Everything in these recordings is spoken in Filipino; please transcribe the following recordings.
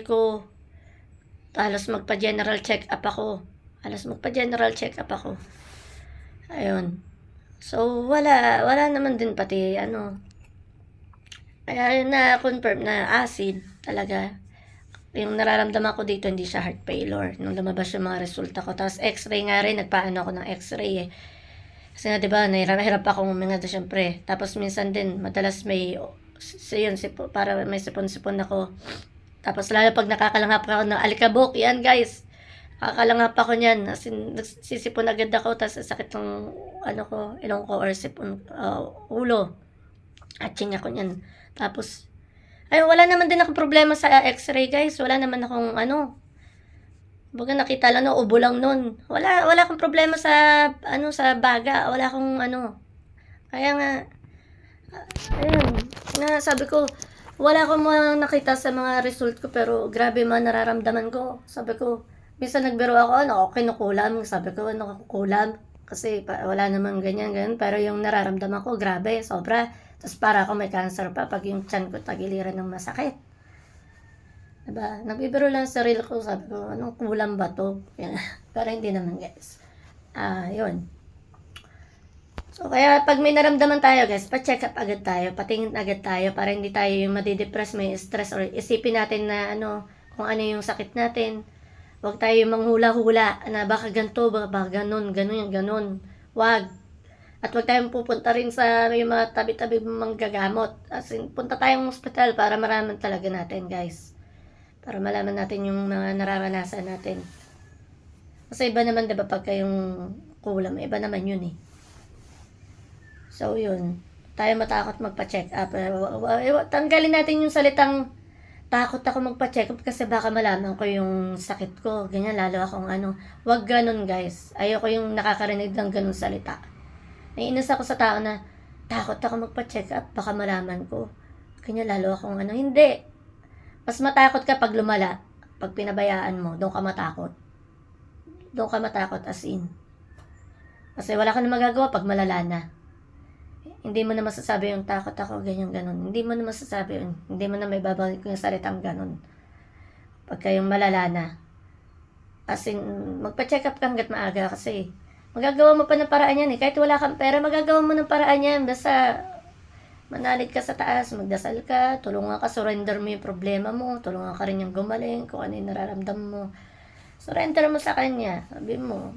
ko, halos magpa-general check-up ako. Ayun. So, wala naman din pati kaya na-confirm na acid talaga. Yung nararamdaman ko dito, hindi siya heart failure. Nung lumabas yung mga resulta ko. Tapos x-ray nga rin, nagpaano ako ng x-ray eh. Kasi nga diba, nahirap akong huminga doon syempre. Tapos minsan din, madalas may, para may sipon-sipon ako. Tapos lalo pag nakakalanghap ako ng alikabok, yan guys. Nakakalanghap ako niyan. As in, nagsisipon agad ako, tapos sakit ng ilong ko, or sipon, ulo. Atching ako niyan. Tapos, wala naman din akong problema sa x-ray guys. Wala naman akong baga nakita lang ubo lang nun. Wala akong problema sa sa baga. Wala akong Kaya nga ayun, sabi ko wala akong nakita sa mga result ko, pero grabe man nararamdaman ko. Sabi ko, minsan nagbiro ako, kinukulam. Sabi ko, nakukulam kasi wala namang ganyan. Pero yung nararamdaman ko, grabe, sobra. Tapos para ako may cancer pa pag yung tiyan ko tagiliran ng masakit. Diba? Nagbibiro lang sa sarili ko, sabi ko, anong kulang ba to? Pero hindi naman guys. Yun. So, kaya pag may naramdaman tayo guys, pa-check up agad tayo, patingin agad tayo para hindi tayo yung madidepress, may stress, or isipin natin na kung ano yung sakit natin. Huwag tayo manghula-hula na baka ganito, baka ganun. Huwag. At huwag tayong pupunta rin sa yung mga tabi-tabi manggagamot. As in, punta tayong hospital para maraman talaga natin guys. Para malaman natin yung mga nararanasan natin. Kasi iba naman diba pagka yung kulam, iba naman yun eh. So yun, tayo matakot magpa-check up. Tanggalin natin yung salitang takot ako magpa-check up kasi baka malaman ko yung sakit ko. Ganyan, lalo akong Wag ganun guys. Ayoko yung nakakarinig ng ganun salita. Naiinis ako sa tao na takot ako magpa-check up, baka malaman ko. Ganyan, lalo akong hindi. Mas matakot ka pag lumala. Pag pinabayaan mo, doon ka matakot. As in. Kasi wala ka na magagawa pag malala na. Hindi mo na masasabi yung takot ako, ganyan. Hindi mo na masasabi yun. Hindi mo na may babalik yung salitang ganon. Pagka yung malala na. As in, magpa-check up ka hanggat maaga kasi magagawa mo pa ng paraan yan eh. Kahit wala kang pera, magagawa mo ng paraan yan. Basta manalig ka sa taas, magdasal ka, tulungan ka, surrender mo yung problema mo, tulungan ka rin yung gumaling, kung ano yung nararamdaman mo. Surrender mo sa Kanya. Sabi mo,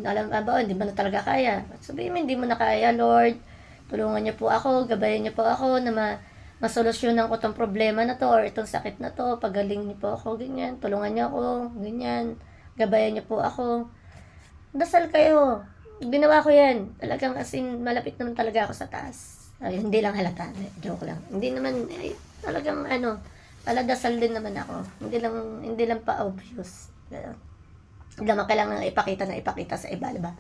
alam ba, hindi mo na talaga kaya. Sabi mo, hindi mo na kaya, Lord. Tulungan niyo po ako, gabayan niyo po ako na masolusyonan ko tong problema na to or itong sakit na to. Pagaling niyo po ako, ganyan. Tulungan niyo ako, ganyan. Gabayan niyo po ako. Dasal kayo. Ginawa ko yan. Talagang as in, malapit naman talaga ako sa taas. Hindi lang halata. Joke lang. Hindi naman, talagang paladasal din naman ako. Hindi lang pa obvious. Hindi naman kailangan ipakita sa iba, diba?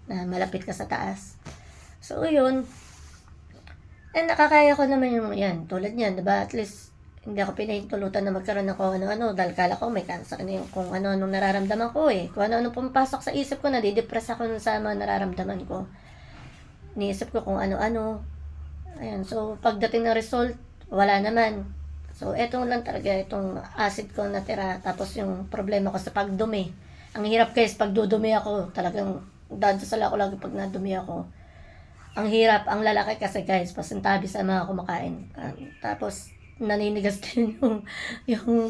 Na malapit ka sa taas. So, yun. Nakakaya ko naman yung yan. Tulad yan, diba? At least, hindi ako pinahintulutan na magkaroon ng kung ano-ano. Dahil kala ko may cancer na yung kung ano-ano nararamdaman ko eh. Kung ano-ano pumapasok sa isip ko, nadidepress ako sa mga nararamdaman ko. Niisip ko kung ano-ano. Ayan. So, pagdating ng result, wala naman. So, etong lang talaga, itong acid ko natira. Tapos yung problema ko sa pagdumi. Ang hirap guys, pag dudumi ako, talagang dadasal ako lagi pag nadumi ako. Ang hirap, ang lalaki kasi guys, pasintabi sa mga kumakain. Tapos, naninigas din yung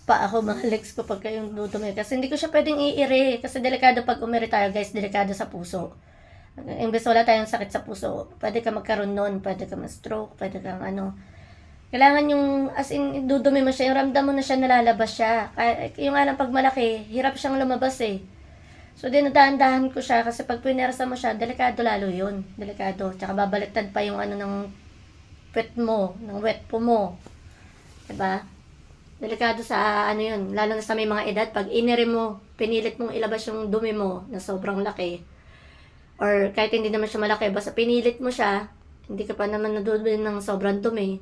pa ako, mga legs ko pagka yung dudumi. Kasi hindi ko siya pwedeng iiri. Kasi delikado pag umiri tayo guys, delikado sa puso. Imbes wala tayong sakit sa puso, pwede ka magkaroon nun, pwede ka ma-stroke, pwede kang kailangan yung, as in, dudumi mo siya, yung ramdam mo na siya, nalalabas siya. Yung alam, pag malaki, hirap siyang lumabas eh. So, dinadahan-dahan ko siya, kasi pag pinersa mo siya, delikado lalo yun. Delikado. Tsaka babaliktad pa yung ng pet mo, ng wet po mo. Diba? Delikado sa yun, lalo na sa may mga edad, pag iniri mo, pinilit mong ilabas yung dumi mo, na sobrang laki, or kahit hindi naman siya malaki, basta pinilit mo siya, hindi ka pa naman nadudumi ng sobrang dumi,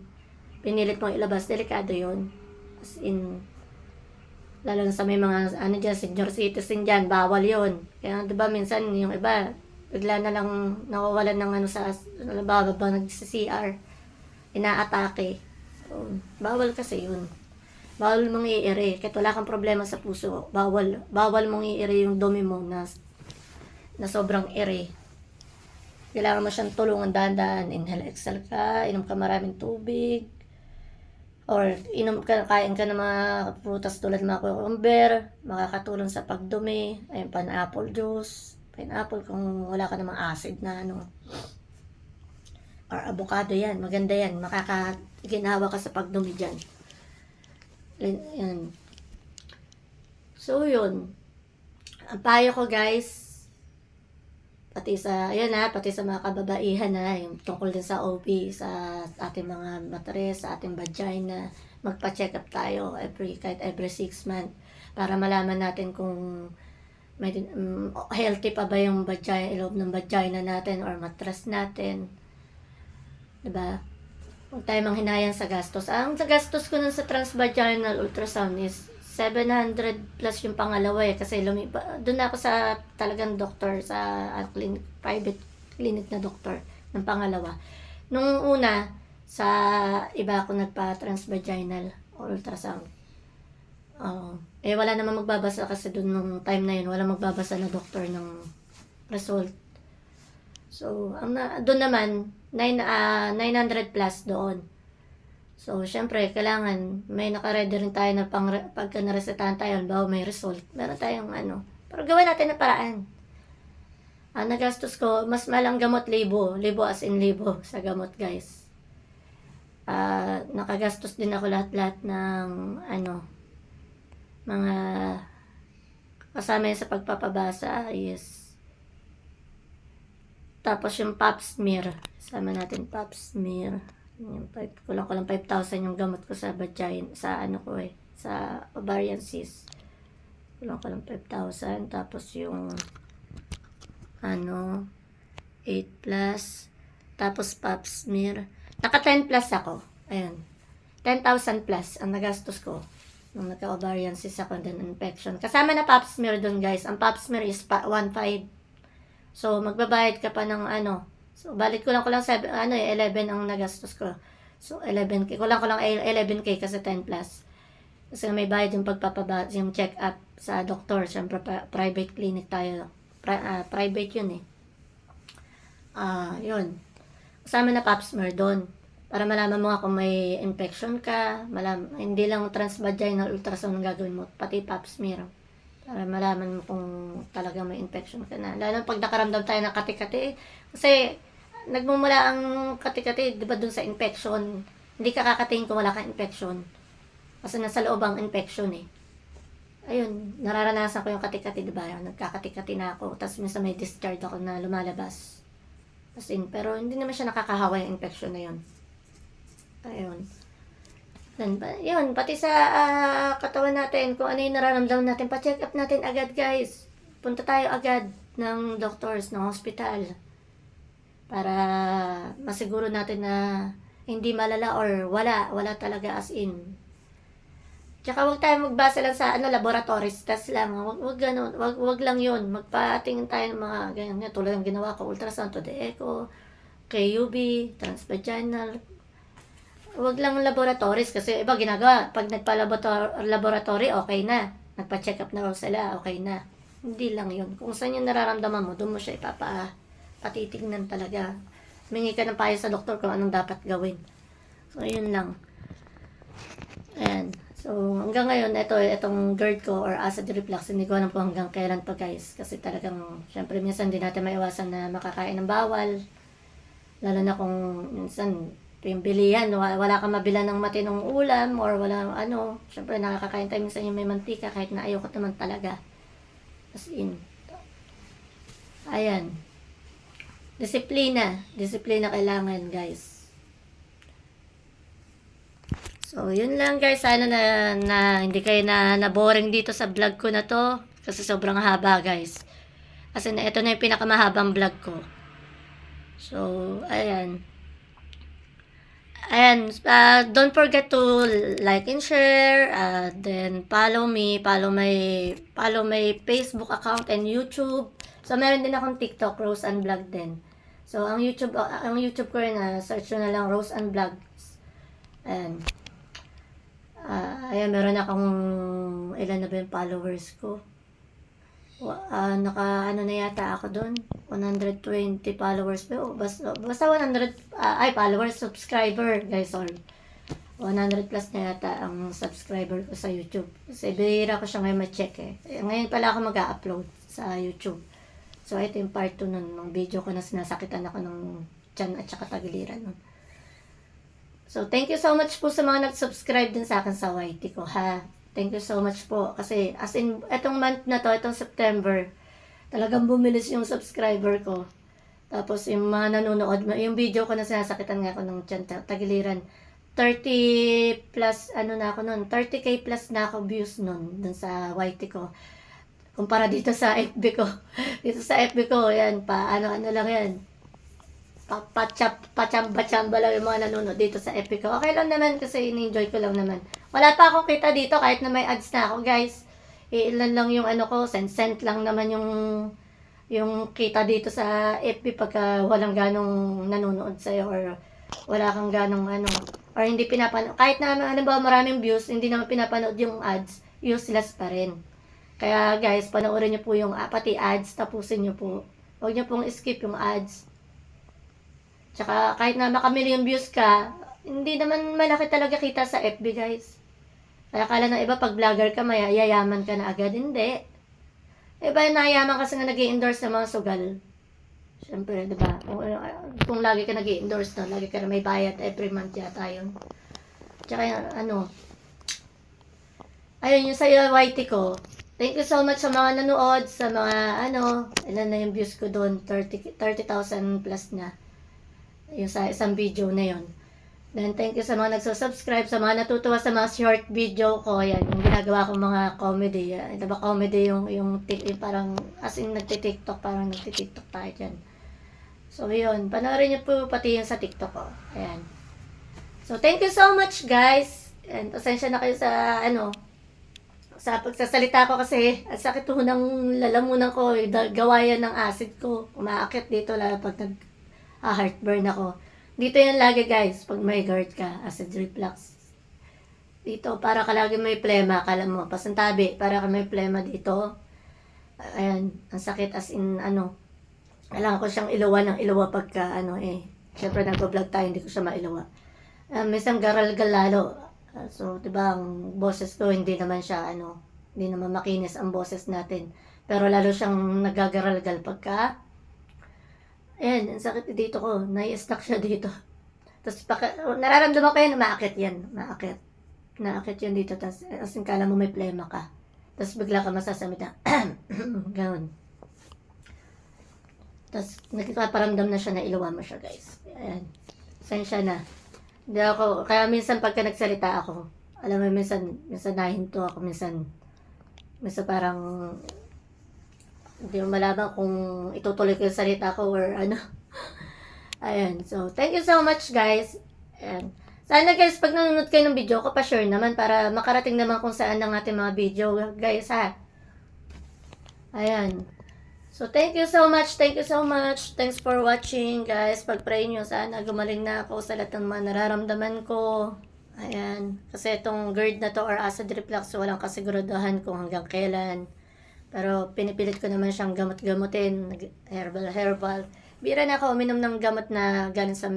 pinilit mong ilabas, delikado yun. As in, lalo na sa may mga, dyan, senior citizen dyan, bawal yun. Kaya, diba, minsan, yung iba, bigla na lang nawawalan ng nag-CR, inaatake. So, bawal kasi yun. Bawal mong iire. Kahit wala kang problema sa puso, bawal mong iire yung dumi mo na sobrang ire. Kailangan mo siyang tulungan dahan-dahan. Inhale, exhale ka, inom ka maraming tubig, or kain ka ng mga prutas tulad ng mga cucumber, makakatulong sa pagdumi. Ayun, pineapple juice. Pineapple kung wala ka namang acid na or avocado, yan, maganda yan, makakaginawa ka sa pagdumi dyan. Yan. So yun, ang payo ko guys, pati sa mga kababaihan yung tungkol din sa OB, sa ating mga matres, sa ating vagina, magpa-check up tayo kahit every 6 months para malaman natin kung may healthy pa ba yung vagina, loob ng vagina natin or mattress natin. Diba? Huwag tayo manghinayang sa gastos. Ang gastos ko nun sa transvaginal ultrasound is 700 plus yung pangalawa kasi doon ako sa talagang doktor, sa private clinic na doktor ng pangalawa. Nung una, sa iba ako nagpa-transvaginal ultrasound. Wala namang magbabasa kasi doon nung time na yun, wala magbabasa na doktor ng result. So, doon naman, 900 plus doon. So, syempre, kailangan may nakaredy rin tayo na pagka naresetahan tayo, bago may result, meron tayong pero gawin natin ng paraan. Nagastos ko, mas malang gamot, libo as in libo sa gamot, guys. Nakagastos din ako lahat-lahat ng mga kasama sa pagpapabasa is tapos yung pap smear, sama natin pap smear. Kulang 5,000 yung gamot ko sa vagina, sa sa ovarian cyst. Kulang 5,000. Tapos yung 8 plus, tapos pap smear. Naka 10 plus ako. Ayun. 10,000 plus ang nagastos ko nung nagka-ovarian cyst ako, then infection. Kasama na pap smear doon, guys. Ang pap smear is 1.5. So, magbabayad ka pa ng So, balik ko lang 11 ang nagastos ko. So, 11K. Kulang 11K kasi 10 plus. Kasi may bayad yung yung check-up sa doktor. Siyempre, private clinic tayo. Private yun yun. Kasama na pap smear doon. Para malaman mo nga kung may infection ka. Hindi lang transvaginal ultrasound ang gagawin mo. Pati pap smear. Para malaman mo kung talagang may infection ka na. Lalo pag nakaramdam tayo ng kati-kati. Kasi, nagmumula ang kati-kati, di ba dun sa infection, hindi ka kakatingin kung wala kang infection. Kasi nasa loob ang infection Ayun, nararanasan ko yung kati-kati, di ba? Nagkakati-kati na ako, tapos minsan may discharge ako na lumalabas. Pero hindi naman siya nakakahawa yung infection na yun. Ayun. Yun, pati sa katawan natin, kung ano yung nararamdaman natin, pa-check up natin agad, guys. Punta tayo agad ng doctors, ng hospital. Para masiguro natin na hindi malala or wala talaga as in. Tsaka huwag tayo magbasa lang sa laboratories test lang. Huwag ganun, wag lang yun. Magpatingin tayo ng mga ganyan, tulad ng ginawa ko, ultrasound to the echo, KUB, transvaginal. Huwag lang laboratories kasi iba ginagawa. Pag nagpa-laboratory, okay na. Nagpa-check up na raw sila, okay na. Hindi lang yun. Kung saan yung nararamdaman mo, doon mo siya patitignan talaga. Humingi ka ng payo sa doktor kung anong dapat gawin. So, yun lang. Ayan. So, hanggang ngayon, itong GERD ko or acid reflux, hindi ko alam po hanggang kailan pa, guys. Kasi talagang, syempre, minsan hindi natin maiwasan na makakain ng bawal. Lalo na kung minsan, yung bilihan, wala kang mabilan ng matinong ulam or wala syempre, nakakakain tayo minsan yung may mantika kahit na ayoko naman talaga. As in. Ayan. Disiplina kailangan, guys. So, yun lang, guys. Sana na hindi kayo na-boring dito sa vlog ko na to. Kasi sobrang haba, guys. Kasi ito na yung pinakamahabang vlog ko. So, ayan. Ayan. Don't forget to like and share. Then, follow me. Follow my Facebook account and YouTube. So, meron din akong TikTok, Rose and Vlog din. So, ang YouTube ko rin, search nyo na lang Rose and Vlogs. And, Ayan, meron akong, ilan na ba yung followers ko? Ano na yata ako doon, 120 followers pa. Basta 100, followers, subscriber, guys, sorry. 100 plus na yata ang subscriber ko sa YouTube. Kasi bihira ko siya ngayon ma-check eh. Ngayon pala ako mag-upload sa YouTube. So, ito yung part 2 ng video ko na sinasakitan ako ng tiyan at saka tagiliran nun. So, thank you so much po sa mga nag-subscribe din sa akin sa YT ko, ha. Thank you so much po. Kasi, as in, etong month na to, etong September, talagang bumilis yung subscriber ko. Tapos, yung mga nanonood, yung video ko na sinasakitan nga ako ng tiyan, tagiliran, 30 plus, na ako nun, 30k plus na ako views nun, dun sa YT ko. Kumpara dito sa FB ko. Dito sa FB ko, yan, ano lang yan. Pachamba-chamba lang yung mga nanonood dito sa FB ko. Okay lang naman kasi in-enjoy ko lang naman. Wala pa akong kita dito kahit na may ads na ako, guys. Ilan lang yung ko, cent lang naman yung kita dito sa FB pagka walang ganong nanonood sa'yo or wala kang ganong or hindi pinapanood. Kahit na maraming views, hindi naman pinapanood yung ads, useless pa rin. Kaya guys, panoorin nyo po yung pati ads, tapusin nyo po. Huwag nyo pong skip yung ads. Tsaka kahit na makamillion views ka, hindi naman malaki talaga kita sa FB, guys. Kaya kala ng iba, pag vlogger ka, yayaman ka na agad. Hindi. Iba nayaman kasi nga nag-i-endorse ng mga sugal. Siyempre, di ba? Kung lagi ka nag-i-endorse na, lagi ka na may bayad every month yata yun. Tsaka ayun, yung sa YT ko, thank you so much sa mga nanood, sa mga ilan na yung views ko doon, 30,000 plus na. Yung sa isang video na yun. Then, thank you sa mga nagsusubscribe, sa mga natutuwa sa mga short video ko. Yan, yung ginagawa kong mga comedy. Diba comedy yung parang, as in nagtitiktok, parang nagtitiktok tayo dyan. So, yun. Panoorin niyo po pati yung sa TikTok ko. Ayan. So, thank you so much, guys. And pasensya na kayo sa, sa pagsasalita ko kasi at sakit ho ng lalamunan ko. Gawa yan ng acid ko. Umaakit dito lalo pag heartburn ako. Dito yan lagi, guys, pag may GERD ka, acid reflux. Dito, para ka lagi may plema, akala mo, pasantabi, para ka may plema dito. Ayan, ang sakit as in, kailangan ko siyang ilawa ng ilawa pagka, syempre nagpo-vlog tayo, hindi ko siya mailawa. Minsan garal-gal lalo. So, diba, ang boses ko, hindi naman siya, hindi naman makinis ang boses natin. Pero lalo siyang nagagaral-gal pagka, ayan, ang sakit dito ko. Nai-stuck siya dito. Tapos, nararamdaman ko yan, maakit yan. Naakit yan dito. Tapos, as in, kala mo may plema ka. Tapos, bigla ka masasamit na, gano'n. Tapos, nagpaparamdam na siya na ilawa mo siya, guys. Ayan. Sensya na. Hindi ako, kaya minsan pagka nagsalita ako, alam mo, minsan nahinto ako, minsan parang, hindi mo malaman kung itutuloy ko yung salita ko or Ayan. So, thank you so much, guys. Ayan. Sana, guys, pag nanonood kayo ng video ko, pa-share naman para makarating naman kung saan ang ating mga video, guys, ha. Ayan. So, thank you so much. Thank you so much. Thanks for watching, guys. Pag-pray nyo, sana gumaling na ako sa lahat ng mga nararamdaman ko. Ayan. Kasi itong GERD na to or acid reflux, walang kasiguraduhan kung hanggang kailan. Pero pinipilit ko naman siyang gamot-gamutin, herbal. Bira na ako uminom ng gamot na galing sa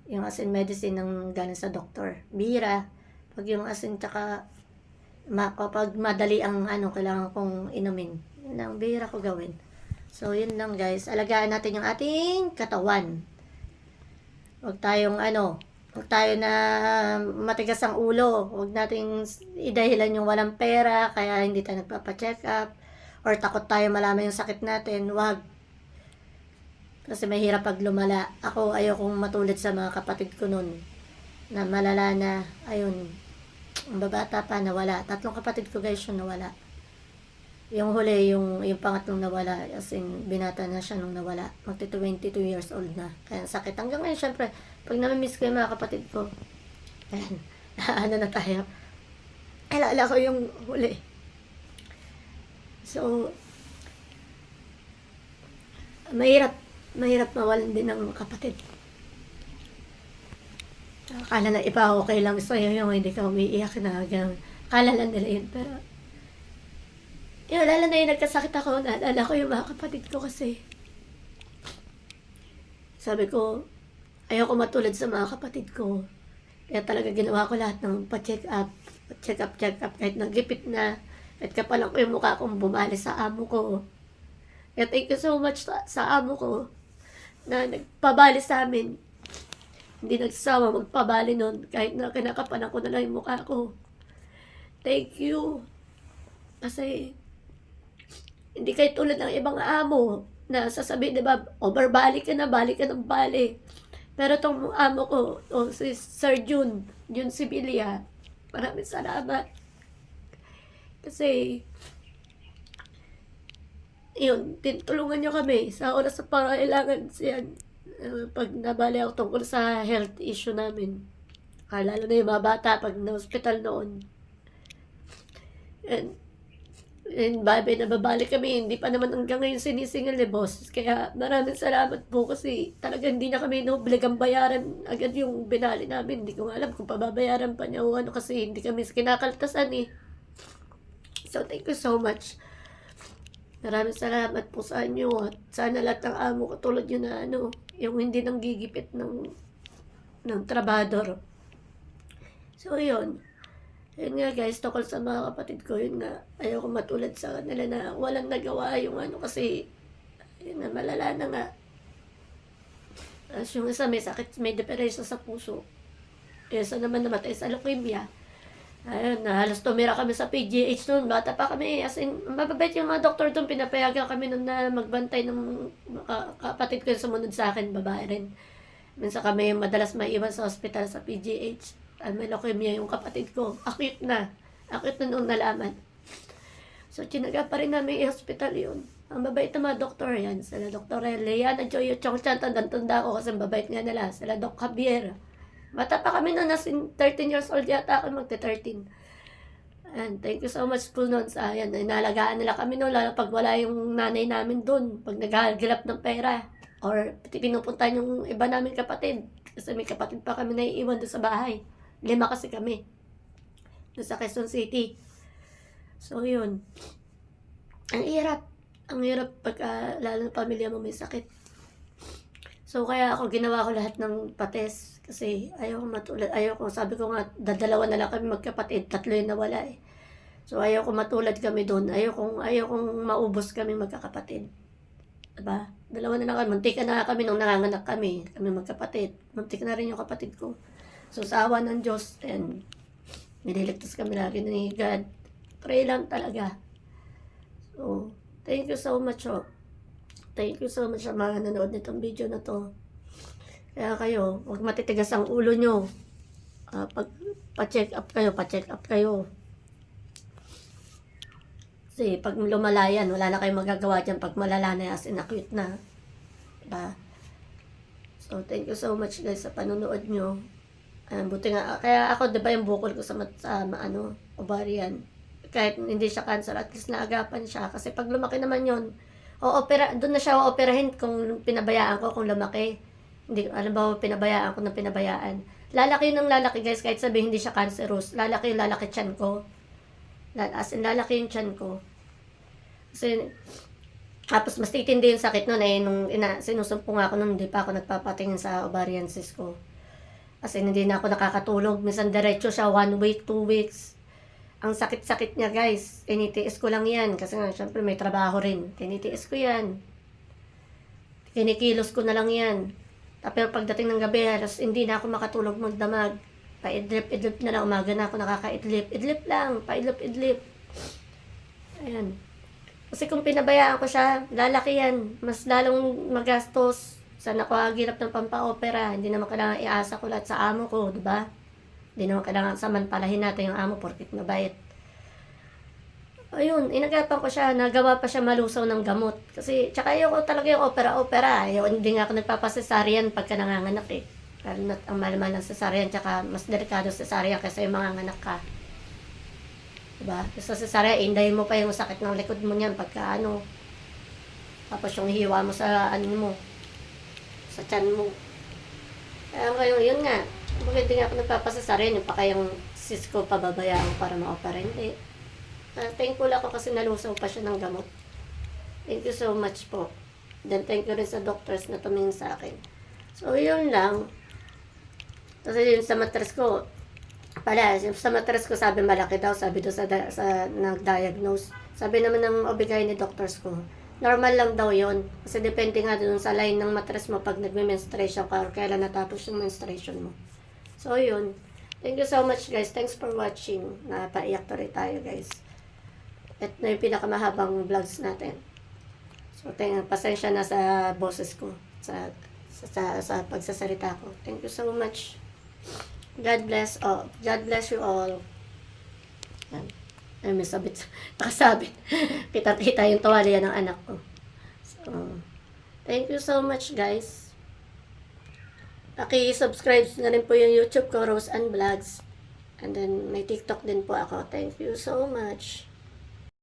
yung as in medicine ng galing sa doktor. Bira. Pag yung as in tsaka kapag madali ang kailangan kong inumin. Yun ang bira ko gawin. So, yun lang, guys. Alagaan natin yung ating katawan. Huwag tayo na matigas ang ulo. Huwag nating idahilan yung walang pera, kaya hindi tayo nagpapacheck up. Or takot tayo malaman yung sakit natin. Huwag. Kasi mahirap pag lumala. Ako, ayokong matulad sa mga kapatid ko nun. Na malala na, ayun, ang babata pa, nawala. 3 kapatid ko, guys, yung nawala. Yung huli, yung pangatlong nawala, as in, binata na siya nung nawala. Magti 22 years old na. Kaya sakit. Hanggang ngayon, syempre, pag namimiss ko yung mga kapatid ko, ayan, na tayo. Alala ko yung huli. So, mahirap mawalan din ng kapatid. Akala na iba okay lang sa'yo yung hindi ka umiiyak na gano'n. Akala lang nila yun, pero yun, lalo na yung nagkasakit ako, naalala ko yung mga kapatid ko kasi. Sabi ko, ayoko matulad sa mga kapatid ko. Kaya talaga ginawa ko lahat ng pa-check up, check up, kahit nagipit na, kahit kapalang ko yung mukha kong bumali sa amo ko. Kaya thank you so much sa amo ko na nagpabali sa amin. Hindi nagsasawa magpabali nun, kahit na kinakapalan ko na lang yung mukha ko. Thank you. Kasi, hindi kayo tulad ng ibang amo na sasabihin, di ba, overbali ka na, bali ka ng bali. Pero tong amo ko, si Sir Jun Sibilia, maraming salamat. Kasi, yun, tinulungan nyo kami sa oras sa pangailangan siyan. Pag nabali ako tungkol sa health issue namin. Lalo na yung mga bata pag na-hospital noon. And babe, nababalik kami, hindi pa naman hanggang ngayon sinisingil ni boss. Kaya maraming salamat po kasi talaga hindi na kami inobligang bayaran agad yung binali namin. Hindi ko alam kung pababayaran pa niya o ano kasi hindi kami kinakaltasan eh. So thank you so much. Maraming salamat po sa inyo at sana lahat ng amo katulad yun na yung hindi nang gigipit ng trabador. So yun. Yun nga guys, tungkol sa mga kapatid ko, yun nga, ayoko matulad sa kanila na walang nagawa yung kasi, yun na, malala na nga. As yung isa may sakit, may depression sa puso. Yung isa naman namatay sa leukemia. Ayun, halos tumira kami sa PGH noon, bata pa kami, as in, mababait yung mga doktor doon, pinapayagan kami noon na magbantay ng kapatid ko yung sumunod sa akin, babae rin. Minsan kami madalas maiwan sa hospital sa PGH. May leukemia yung kapatid ko. Acute na noong nalaman. So, tinaga pa rin namin i-hospital yun. Ang babait na mga doktor yan. Sila Dr. Leana Joyo Chongchan, tandang-tanda ko kasi babait nga nila. Sila Doc Javier. Bata pa kami noon, as in 13 years old yata ako, magte-13. And thank you so much po noon sa yan. Inalagaan nila kami noon, lalo pag wala yung nanay namin doon. Pag naghahagilap ng pera. Or pinupunta yung iba namin kapatid. Kasi may kapatid pa kami naiiwan doon sa bahay. 5 kasi kami. Doon sa Quezon City. So, yun. Ang hirap. Ang hirap pagka lalo ng pamilya mo may sakit. So, kaya ako ginawa ko lahat ng pates. Kasi ayoko matulad. Ayoko, sabi ko nga, dadalawa na lang kami magkapatid. 3 yung nawala eh. So, ayoko matulad kami doon. Ayokong maubos kami magkakapatid. Diba? 2 na lang kami. Muntik na kami nung nanganganak kami. Kami magkapatid. Muntik na rin yung kapatid ko. So, sa awa ng Diyos, and nililigtas kami lagi ni God. Pray lang talaga. So, thank you so much, oh. Thank you so much sa mga nanood nitong video na to. Kaya kayo, huwag matitigas ang ulo nyo. Pag pa-check up kayo. Kasi pag lumala yan, wala na kayong magagawa dyan pag malala na as in acute na. Diba? So, thank you so much guys sa panonood nyo. Buti nga, kaya ako, di ba yung bukol ko sa ovarian, kahit hindi siya cancer, at least naagapan siya. Kasi pag lumaki naman yun, doon na siya o-operahin kung pinabayaan ko, kung lumaki. Hindi, alam ba, pinabayaan ko ng pinabayaan. Lalaki ng lalaki guys, kahit sabihin hindi siya cancerous, lalaki tiyan ko. As in, lalaki yung tiyan ko. Kasi, tapos mas titindi yung sakit nun nung sinusumpong ako nun, hindi pa ako nagpapatingin sa ovarian cyst ko. Kasi hindi na ako nakakatulog. Minsan diretso siya 1 week, 2 weeks. Ang sakit-sakit niya guys. Tinitiis ko lang yan. Kasi nga syempre may trabaho rin. Tinitiis ko yan. Kinikilos ko na lang yan. Pero pagdating ng gabi, halos hindi na ako makatulog magdamag. Pa-idlip na lang. Umaga na ako nakaka-idlip. Idlip lang. Pa-idlip. Ayan. Kasi kung pinabayaan ko siya, lalaki yan. Mas lalong magastos. Sana ako agilap ng pampa-opera. Hindi naman kailangan iasa ko lahat sa amo ko, di ba? Hindi naman kailangan samanpalahin natin yung amo porkit mabait. Ayun, inagapan ko siya. Nagawa pa siya malusaw ng gamot. Kasi, tsaka ayoko talaga yung opera-opera. Hindi nga ako nagpapasesarian pagka nanganganak eh. Lalo ang malaman ng cesarean, tsaka mas delikado cesarean kaysa yung manganganak ka. Diba? Sa cesarean, indahin mo pa yung sakit ng likod mo niyan pagka tapos yung hiwa mo sa mo, sa tiyan mo. Kaya ngayon, yun nga, Kumbaga hindi nga ako nagpapasasarin, yung pa kayang sis ko pababayaan para ma-opera, hindi. Thankful ako kasi nalusaw pa siya ng gamot. Thank you so much po. Then thank you rin sa doctors na tumingin sa akin. So yun lang. Kasi yun sa mattress ko, sa mattress ko sabi malaki daw, sabi doon sa nag-diagnose. Sabi naman ng obigay ni doctors ko, normal lang daw yon. Kasi depende nga doon sa line ng mattress mo pag nagme-menstruation ka or kailan natapos yung menstruation mo. So yun. Thank you so much guys. Thanks for watching. Napaiyak tuloy tayo guys. At na yung pinakamahabang vlogs natin. So, pasensya na sa boses ko, sa pagsasalita ko. Thank you so much. God bless all. God bless you all. Yan. Ay, may sabit. Nakasabit. Kita-kita yung tuwalya ng anak ko. So, thank you so much, guys. Paki-subscribe na rin po yung YouTube ko, Rose Ann Vlogs. And then, may TikTok din po ako. Thank you so much.